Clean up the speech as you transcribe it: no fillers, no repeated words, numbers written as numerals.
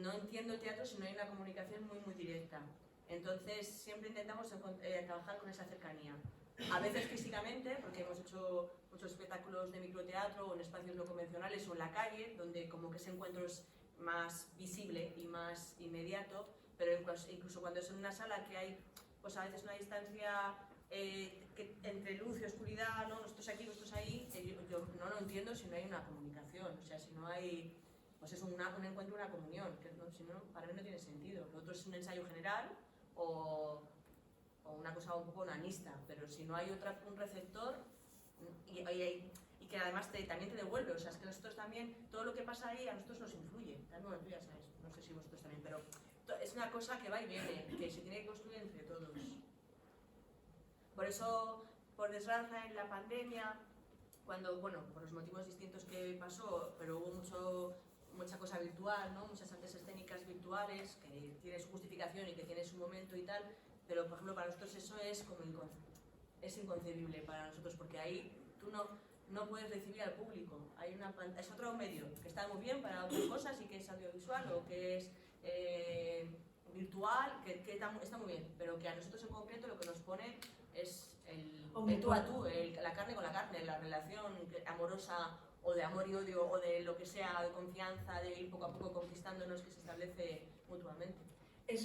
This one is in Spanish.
no entiendo el teatro si no hay una comunicación muy directa. Entonces siempre intentamos trabajar con esa cercanía. A veces físicamente, porque hemos hecho muchos espectáculos de microteatro o en espacios no convencionales o en la calle, donde como que ese encuentro es más visible y más inmediato, pero incluso cuando es en una sala que hay pues a veces una distancia entre luz y oscuridad, ¿no? Nosotros aquí, nosotros ahí, yo no lo entiendo si no hay una comunicación, o sea, si no hay, pues es un encuentro, una comunión, que no, si no, para mí no tiene sentido. Lo otro es un ensayo general o una cosa un poco onanista, pero si no hay un receptor y que además también te devuelve, o sea, es que nosotros también, todo lo que pasa ahí a nosotros nos influye, bueno, tú ya sabes, no sé si vosotros también, pero es una cosa que va y viene, que se tiene que construir entre todos. Por eso, por desgracia, en la pandemia, cuando, bueno, por los motivos distintos que pasó, pero hubo mucha cosa virtual, ¿no? Muchas artes escénicas virtuales, que tiene su justificación y que tiene su momento y tal, pero por ejemplo para nosotros eso es como inconcebible para nosotros, porque ahí tú no puedes recibir al público. Es otro medio que está muy bien para otras cosas y que es audiovisual o que es virtual, que está muy bien, pero que a nosotros en concreto lo que nos pone es el tú a tú, la carne con la carne, la relación amorosa o de amor y odio o de lo que sea, de confianza, de ir poco a poco conquistándonos, que se establece mutuamente.